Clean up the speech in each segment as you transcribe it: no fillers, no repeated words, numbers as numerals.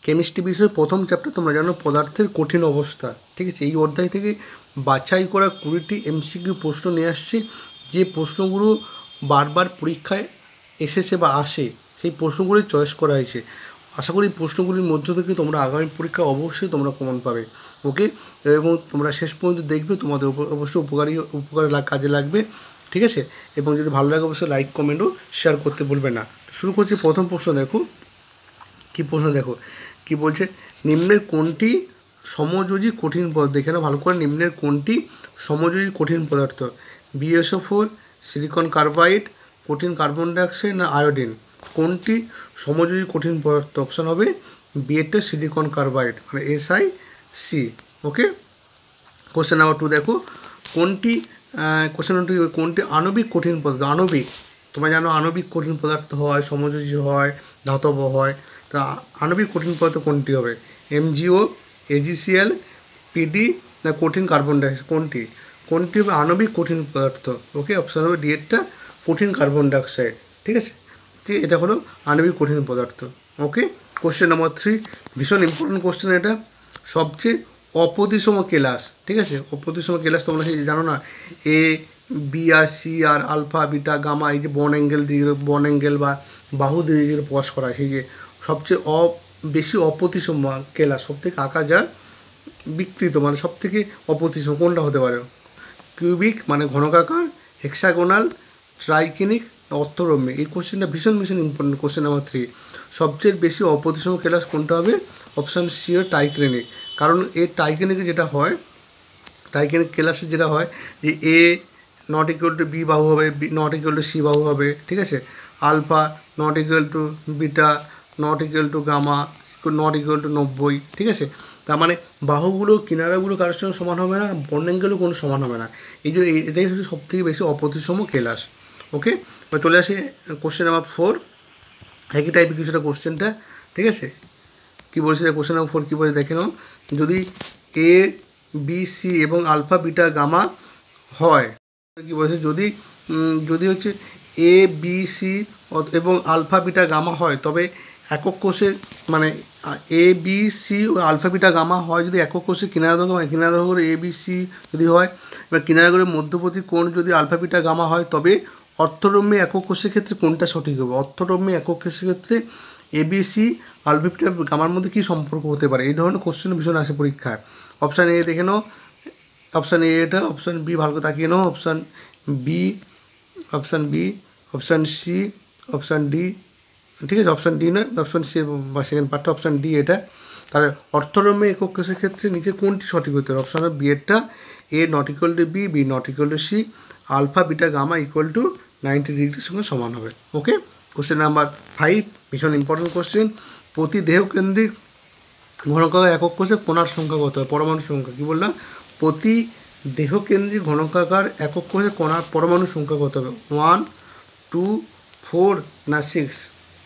Chemistry বিষয়ের প্রথম chapter তোমরা জানো পদার্থের কঠিন অবস্থা, ঠিক আছে। এই অধ্যায় থেকে বাছাই করা 20টি এমসিকিউ প্রশ্ন নিয়ে আসছে, যে প্রশ্নগুলো বারবার পরীক্ষায় এসেছে বা আসে, সেই প্রশ্নগুলি চয়েস করা হয়েছে। আশা করি প্রশ্নগুলির মধ্য থেকে তোমরা আগামী পরীক্ষা অবশ্যই তোমরা কমন পাবে, ওকে। এবং তোমরা শেষ পর্যন্ত দেখবে, তোমাদের অবশ্যই কাজে লাগবে, ঠিক আছে। এবং যদি ভালো লাগে অবশ্যই লাইক কমেন্টও শেয়ার করতে ভুলবে না। শুরু করছি প্রথম প্রশ্ন। দেখো কী প্রশ্ন, দেখো কী বলছে, নিম্নের কোনটি সমযোজী কঠিন পদার্থ, দেখে নাও ভালো করে, নিম্নের কোনটি সমযোজী কঠিন পদার্থ? BSO4, সিলিকন কার্বাইড, কঠিন কার্বন ডাইঅক্সাইড না আয়োডিন? কোনটি সমযোজী কঠিন পদার্থ? অপশান হবে বিয়েটা সিলিকন কার্বাইড, মানে SiC, ওকে। কোশ্চেন নাম্বার 2 দেখো, কোনটি কোশ্চেন নাম্বার 2, কোনটি আণবিক কঠিন পদার্থ? আণবিক, তোমরা জানো আণবিক কঠিন পদার্থ হয়, সমযোজী হয়, ধাতব হয়। তা আণবিক কঠিন পদার্থ কোনটি হবে? MgO, AgCl, PD না কঠিন কার্বন ডাইঅক্সাইড? কোনটি হবে আণবিক কঠিন পদার্থ? ওকে, অপশান হবে ডিএরটা কঠিন কার্বন ডাইঅক্সাইড, ঠিক আছে। ঠিক, এটা হলো আণবিক কঠিন পদার্থ, ওকে। কোশ্চেন নাম্বার 3, ভীষণ ইম্পর্টেন্ট কোশ্চেন এটা। সবচেয়ে অপ্রতিসম কেলাস, ঠিক আছে। অপ্রতিসম কেলাস তোমরা সেই জানো না, A, B আর C আর আলফা বিটা গামা, এই যে বন অ্যাঙ্গেল বা বাহু দিয়ে যেগুলো প্রকাশ করা হয়, সেই যে সবচেয়ে বেশি অপ্রতিসম কেলাস, সবথেকে আকার যার বিকৃত, মানে সবথেকে অপ্রতিসম কোনটা হতে পারে? কিউবিক মানে ঘনকাকার, হেক্সাগোনাল, ট্রাইকেনিক, অর্থরম্যে? এই কোশ্চেনটা ভীষণ ইম্পর্টেন্ট। কোশ্চেন নাম্বার 3, সবচেয়ে বেশি অপ্রতিসম কেলাস কোনটা হবে? অপশান সি হল টাইক্রেনিক। কারণ এই টাইক্রেনিকে যেটা হয়, টাইক্রেনিক কেলাসে যেটা হয় যে A not equal to B বাহু হবে, B not equal to C বাহু হবে, ঠিক আছে। Alpha not equal to beta not equal to gamma not equal to 90, ঠিক আছে। তার মানে বাহুগুলো কিনারাগুলো কারোর সঙ্গে সমান হবে না, বন অ্যাঙ্গেলও কোনো সমান হবে না। এই যে এটাই হচ্ছে সবথেকে বেশি অপ্রতিসম কেলাস, ওকে। এবার চলে আসি কোশ্চেন নাম্বার 4, একই টাইপের কিছুটা কোশ্চেনটা, ঠিক আছে। কী বলছে কোশ্চেন নাম্বার 4, কী বলছে দেখে নাও, যদি A, B, C এবং আলফা বিটা গামা হয়, কী বলছে, যদি হচ্ছে A, B, C এবং আলফা বিটা গামা হয়, তবে একক কোষের মানে A, B, C ও আলফা বিটা গামা হয় যদি একক কোষের কিনারাদৈর্ঘ্য হয়, কিনারাদৈর্ঘ্য A, B, C যদি হয়, এবার কিনারাগুলোর মধ্যবর্তী কোণ যদি আলফা বিটা গামা হয়, তবে অর্থরম্যে একক কোষের ক্ষেত্রে কোনটা সঠিক হবে? অর্থরম্যে একক কোষের ক্ষেত্রে ABC আলফা বিটা গামার মধ্যে কী সম্পর্ক হতে পারে? এই ধরনের কোশ্চেন ভীষণ আসে পরীক্ষায়। অপশান A দেখে নাও, অপশান এ এটা, অপশান বি ভালো করে তাকিয়ে নাও, option B, option C, option D, ঠিক আছে। অপশান ডি নয়, অপশান সি বা সেকেন্ড পার্টটা অপশান ডি এটা। তাহলে অর্থরম্যে একক কোষের ক্ষেত্রে নিচে কোনটি সঠিক হতে হবে? অপশান হবে বি এরটা, A not equal to B, B not equal to C, alpha beta gamma equal to 90 ডিগ্রির সঙ্গে সমান হবে, ওকে। কোশ্চেন নাম্বার 5, ভীষণ ইম্পর্টেন্ট কোশ্চেন, প্রতি দেহকেন্দ্রিক ঘনকাকার একক কোষে কণার সংখ্যা কত হয়? পরমাণু সংখ্যা। কী বললাম? প্রতি দেহকেন্দ্রিক ঘনকাকার একক কোষে কণার পরমাণু সংখ্যা কত হবে? 1, 2, 4 না 6?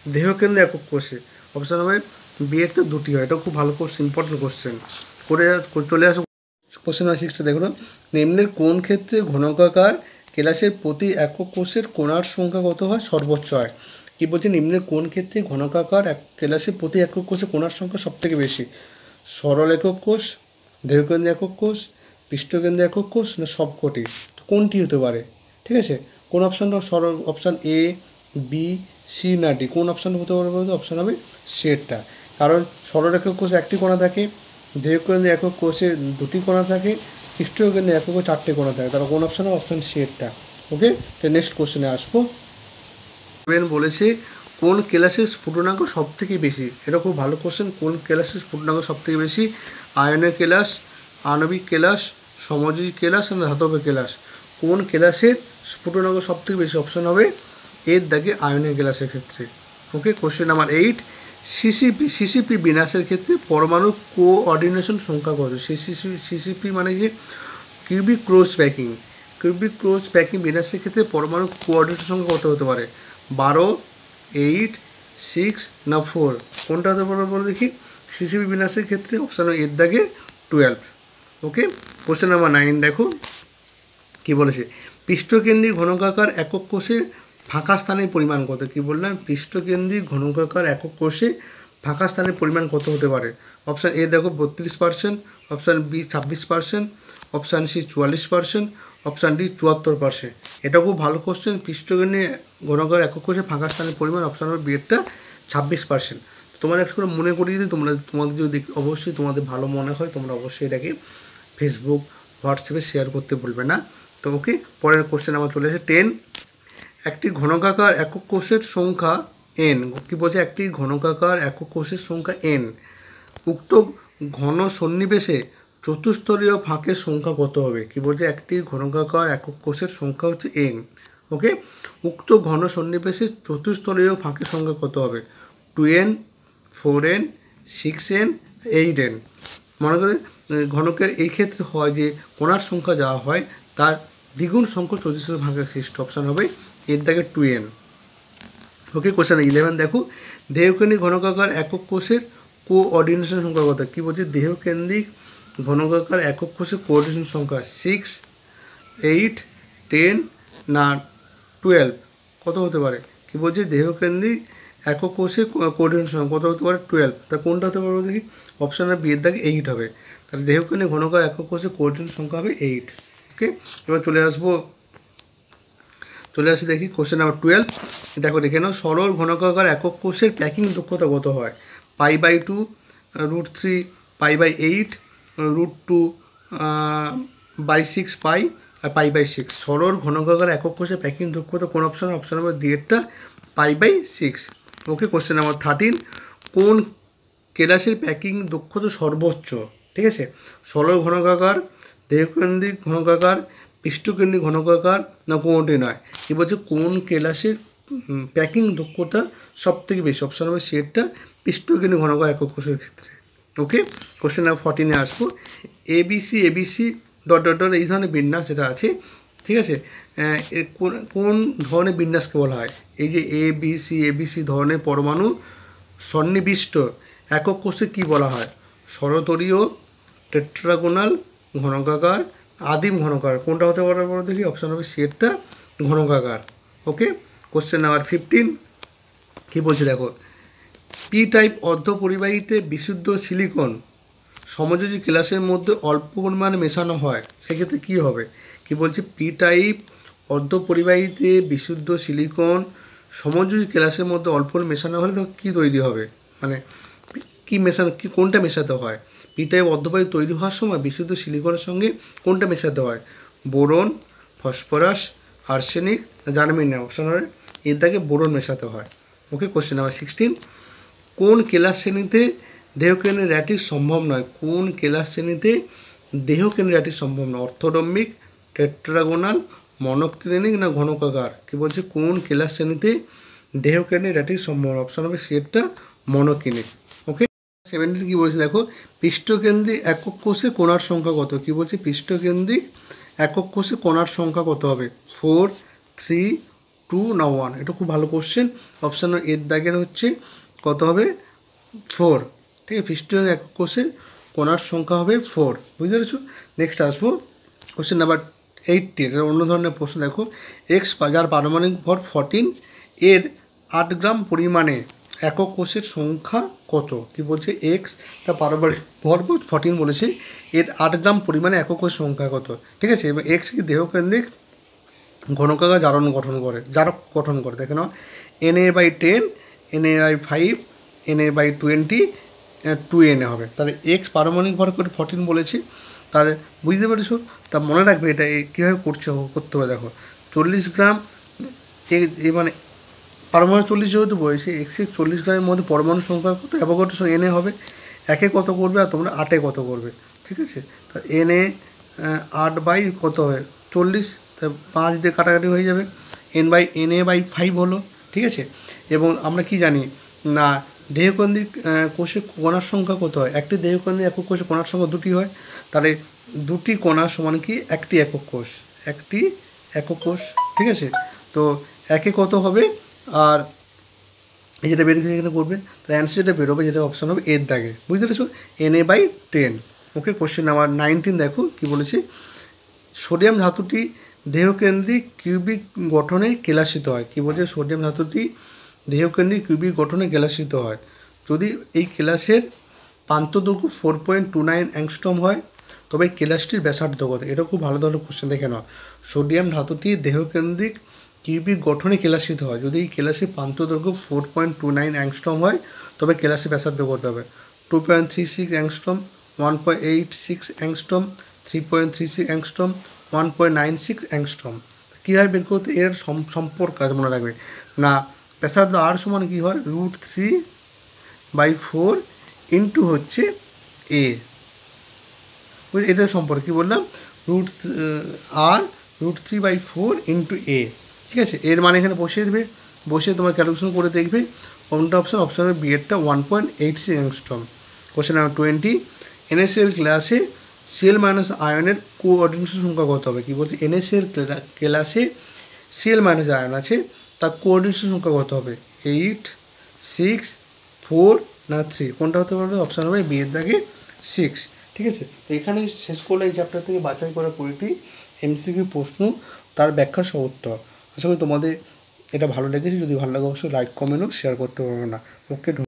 দেহকেন্দ্রে একক কোষে অপশান হবে বি এর তো দুটি হয়। এটাও খুব ভালো কোশ্চেন, ইম্পর্টেন্ট কোশ্চেন। চলে আসো কোশ্চেন নাম্বার 6টা দেখো না, নিম্নের কোন ক্ষেত্রে ঘনকাকার কেলাসের প্রতি একক কোষের কণার সংখ্যা কত হয়? সর্বোচ্চ হয়। কী বলছে, নিম্নের কোন ক্ষেত্রে ঘনকাকার কেলাসের প্রতি একক কোষে কণার সংখ্যা সবথেকে বেশি? সরল একক কোষ, দেহকেন্দ্রে একক কোষ, পৃষ্ঠকেন্দ্রে একক কোষ না সবকটি? কোনটি হতে পারে? ঠিক আছে, কোন অপশানটা সরল? অপশান এ, বি, সি না ডি? কোন অপশানটা হতে পারে বলতে? অপশান হবে সেটটা। কারণ সরল একক কোষে একটি কণা থাকে, দেহকেন্দ্রে একক কোষে দুটি কণা থাকে, পৃষ্ঠকেন্দ্রে একক কোষে 4টে কণা থাকে। তাহলে কোন অপশান হবে? অপশান সেটটা, ওকে। তো নেক্সট কোশ্চেনে আসবো। বলেছে কোন কেলাসের স্ফুটনাঙ্ক সব থেকে বেশি? এটা খুব ভালো কোশ্চেন। কোন কেলাসের স্ফুটনাঙ্ক সব থেকে বেশি? আয়নের কেলাস, আণবিক কেলাস, সমযোজী কেলাস না ধাতব কেলাস? কোন কেলাসের স্ফুটনাঙ্ক সব থেকে বেশি? অপশান হবে এর দাগে আয়নের কেলাসের ক্ষেত্রে, ওকে। কোশ্চেন নাম্বার 8, সিসিপি বিন্যাসের ক্ষেত্রে পরমাণু কোঅর্ডিনেশন সংখ্যা কত? সিসিপি মানে যে cubic cross packing, cubic cross packing বিন্যাসের ক্ষেত্রে পরমাণু কোঅর্ডিনেশন সংখ্যা কত হতে পারে? 12, 8, 6 না 4? কোনটা হতে পারে বলে দেখি? সিসিপি বিন্যাসের ক্ষেত্রে অপশান এর দাগে 12, ওকে। কোশ্চেন নাম্বার 9 দেখো কী বলেছে, পৃষ্ঠকেন্দ্রিক ঘনকাকার একক কোষে ফাঁকা স্থানের পরিমাণ কত? কী বললাম? পৃষ্ঠকেন্দ্রিক ঘনকাকার একক কোষে ফাঁকা স্থানের পরিমাণ কত হতে পারে? অপশান এ দেখো 32%, option B 26%, option C 44%, option D 74%। এটা খুব ভালো কোশ্চেন। পৃষ্ঠকেন্দ্রে ঘনকের একক কোষে ফাঁকা স্থানের পরিমাণ অপশান নম্বর বি এরটা 26%। তোমরা একটু করে মনে করিয়ে দিই, তোমাদের যদি অবশ্যই তোমাদের ভালো মনে হয় তোমরা অবশ্যই এটাকে ফেসবুক হোয়াটসঅ্যাপে শেয়ার করতে ভুলবে না। তো ওকে, পরের কোশ্চেন আমার চলে আসে 10। একটি ঘনকাকার একক কোষের সংখ্যা n। কী বলছে? একটি ঘনকাকার একক কোষের সংখ্যা n। উক্ত ঘন সন্নিবেশে চতুস্তরীয় ফাঁকের সংখ্যা কত হবে? কী বলছে? একটি ঘনকাকার একক কোষের সংখ্যা হচ্ছে n। ওকে, উক্ত ঘন সন্নিবেশে চতুস্তরীয় ফাঁকের সংখ্যা কত হবে? 2n, 4n, 6n, 8n। মনে করে ঘনকের এই ক্ষেত্রে হয় যে কোণার সংখ্যা যা হয় তার দ্বিগুণ সংখ্যক চতুস্তরীয় ফাঁকের সৃষ্টি। অপশান হবে এর দাগে 2n। ওকে, কোশ্চেন 11 দেখো, দেহকেন্দ্রিক ঘনকাকার একক কোষের কোঅর্ডিনেশন সংখ্যা কত? কী বলছে? দেহকেন্দ্রিক ঘনকাকার একক কোষের কোঅর্ডিনেশন সংখ্যা 6, 8, 10 না 12 কত হতে পারে? কী বলছে? দেহকেন্দ্রিক একক কোষের কোঅর্ডিনেশন সংখ্যা কত হতে পারে? 12। তা কোনটা হতে পারবে দেখি? অপশানের বি এর দাগে 8 হবে। তাহলে দেহকেন্দ্রিক ঘনকাকার একক কোষের কোঅর্ডিনেশন সংখ্যা হবে 8। ওকে, এবার চলে আসি দেখি কোশ্চেন নাম্বার 12। দেখো দেখে নাও, সরল ঘনকাকার একক কোষের প্যাকিং দক্ষতা কত হয়? π/2, √3, π/8, √2/6 পাই আর π/6। সরল ঘনকাকার একক কোষের প্যাকিং দক্ষতা কোন অপশান? অপশান নাম্বার ডি এরটা π/6। Okay, question number 13। কোন কেলাসের প্যাকিং দক্ষতা সর্বোচ্চ? ঠিক আছে, সরল ঘনকাকার, দেহকেন্দ্রিক ঘনকাকার, পৃষ্ঠকেন্দ্রিক ঘনকাকার না কোনোটি নয়? কী বলছে? কোন কেলাসের প্যাকিং দক্ষতা সব থেকে বেশি? অপশান হবে সেটা পৃষ্ঠকেন্দ্রিক ঘনকাকার একক কোষের ক্ষেত্রে। ওকে, কোশ্চেন নাম্বার 14-এ আসবো। এবিসি ডট ডট ডট এই ধরনের বিন্যাস যেটা আছে, ঠিক আছে, কোন ধরনের বিন্যাসকে বলা হয়? এই যে এবিসি ধরনের পরমাণু সন্নিবিষ্ট একক কোষে কী বলা হয়? ষড়তরীয়, টেট্রাগোনাল, ঘনকাকার, আদিম ঘনকাকার। কোনটা হতে পারে বলো দেখি? অপশান হবে সেটা ঘনকাকার। ওকে, কোশ্চেন নাম্বার 15 কী বলছে দেখো, পি টাইপ অর্ধপরিবাহীতে বিশুদ্ধ সিলিকন সমযোজী কেলাসের মধ্যে অল্প পরিমাণে মেশানো হয়, সেক্ষেত্রে কী হবে? কী বলছে? পি টাইপ অর্ধপরিবাহীতে বিশুদ্ধ সিলিকন সমযোজী কেলাসের মধ্যে অল্প মেশানো হলে তো কী তৈরি হবে? মানে কোনটা মেশাতে হয়? পি টাইপ অর্ধপরিবাহী তৈরি হওয়ার সময় বিশুদ্ধ সিলিকনের সঙ্গে কোনটা মেশাতে হয়? Boron, phosphorus, arsenic, germanium. Option হবে এর দাগে বোরন মেশাতে হয়। ওকে, কোশ্চেন নাম্বার 16। কোন কেলাস শ্রেণীতে দেহকেন্দ্রের র্যাটিস সম্ভব নয়? কোন কেলাস শ্রেণীতে দেহকেন্দ্রের র্যাটিস সম্ভব নয়? অর্থোডম্বিক, টেট্রাগোনাল, মনোক্লিনিক না ঘনকাকার? কী বলছে? কোন কেলাস শ্রেণীতে দেহকেন্দ্রের র্যাটিস সম্ভব নয়? অপশান হবে সেটা মনোক্লিনিক। ওকে, 17 কী বলছে দেখো, পৃষ্ঠকেন্দ্রিক একক কোষে কোণার সংখ্যা কত? কী বলছে? পৃষ্ঠকেন্দ্রিক একক কোষে কোণার সংখ্যা কত হবে? 4, 3, 2 না 1? এটা খুব ভালো কোশ্চেন। অপশান এর দাগের হচ্ছে কত হবে? 4। ঠিক আছে, পৃষ্ঠকেন্দ্রিক একক কোষে কোণার সংখ্যা হবে 4। বুঝতে পেরেছো? নেক্সট আসবো কোশ্চেন নাম্বার 18। এটা অন্য ধরনের প্রশ্ন। দেখো, এক্স যার পারমাণবিক ভর 14 এর 8 গ্রাম পরিমাণে একক কোষের সংখ্যা কত? কি বলছে? এক্স তার পারমাণবিক ভর 14 বলেছে, এর 8 গ্রাম পরিমাণে একক কোষের সংখ্যা কত? ঠিক আছে, এবার এক্স কি দেহকেন্দ্রিক ঘনকাকার জারণ গঠন করে। দেখে নাও, Na/10, Na/5, Na/20, 2Na হবে। তাহলে এক্স পারমাণবিক ভর করে 14 বলেছে। তাহলে বুঝতে পেরেছো? তা মনে রাখবে এটা কীভাবে করতে হবে। দেখো, 40 গ্রাম মানে পারমাণু 40 যেহেতু বলেছে, এক্সের 40 গ্রামের মধ্যে পরমাণু সংখ্যা কত? অ্যাভোগাড্রো সংখ্যা Na হবে। একে কত করবে আর তোমরা 8-এ কত করবে? ঠিক আছে, তা Na 8 কত হয়? 40, তা 5 দিয়ে কাটাকাটি হয়ে যাবে। Na/5 হলো। ঠিক আছে, এবং আমরা কি জানি না, দেহকেন্দ্রিক কোষে কণার সংখ্যা কত হয়? একটি দেহকেন্দ্রিক একক কোষে কণার সংখ্যা 2টি হয়। তাহলে 2টি কণা সমান কি? একটি একক কোষ। ঠিক আছে, তো একে কত হবে? আর এই যেটা বের এখানে করবে, তাহলে অ্যান্সার যেটা বেরোবে, যেটা অপশান হবে এর দাগে। বুঝতে পেরেছো? Na/10। ওকে, কোশ্চেন নাম্বার 19 দেখো কি বলেছে, সোডিয়াম ধাতুটি দেহকেন্দ্রিক কিউবিক গঠনে কেলাসিত হয়। কি বলছে? সোডিয়াম ধাতুটি দেহকেন্দ্রিক কিউবিক গঠনে কেলাসিত হয়। যদি এই কেলাসের প্রান্তদৈর্ঘ্য 4.29 অ্যাংস্ট্রম হয় তবে কেলাসটির ব্যাসার্ধ কত? এটা খুব ভালো ধরনের কোশ্চেন দেখে নাও। সোডিয়াম ধাতুটি দেহকেন্দ্রিক কিউবিক গঠনে কেলাসিত হয়। যদি এই কেলাসের প্রান্তদৈর্ঘ্য 4.29 অ্যাংস্ট্রম হয় তবে কেলাসের ব্যাসার্ধ কত হবে? 2.36 অ্যাংস্ট্রম, 1.86 অ্যাংস্ট্রম, 3.36 অ্যাংস্ট্রম, 1.96 অ্যাংস্ট্রম। কীভাবে বের করতে? এর সম্পর্ক আছে মনে রাখবে না। ব্যাসার্ধ আর সমান কী হয়? √3/4 ইন্টু হচ্ছে এ। এটার সম্পর্কে কী বললাম? √3/4 ইন্টু এ। ঠিক আছে, এর মানে এখানে বসিয়ে দেবে, বসিয়ে তোমার ক্যালকুলেশন করে দেখবে কোনটা অপশান। অপশান বি এরটা 1.86 অ্যাংস্ট্রম। কোশ্চেন নাম্বার 20, NaCl ক্লাসে Cl মাইনাস আয়নের কোঅর্ডিনেশন সংখ্যা কত হবে? কী বলছে? NaCl ক্লাসে Cl মাইনাস আয়ন আছে, তার কোঅর্ডিনেশন সংখ্যা কত হবে? 8, 6, 4 না 3? কোনটা হতে পারবে? অপশান হবে বি এর দাগে 6। ঠিক আছে, তো এখানে শেষ করলে এই চ্যাপ্টার থেকে বাছাই করা 20টি এমসিকিউ প্রশ্ন, তার ব্যাখ্যা সহ উত্তর। আশা করি তোমাদের এটা ভালো লেগেছে। যদি ভালো লাগে অবশ্যই লাইক, কমেন্ট ও শেয়ার করতে পারবো না। ওকে।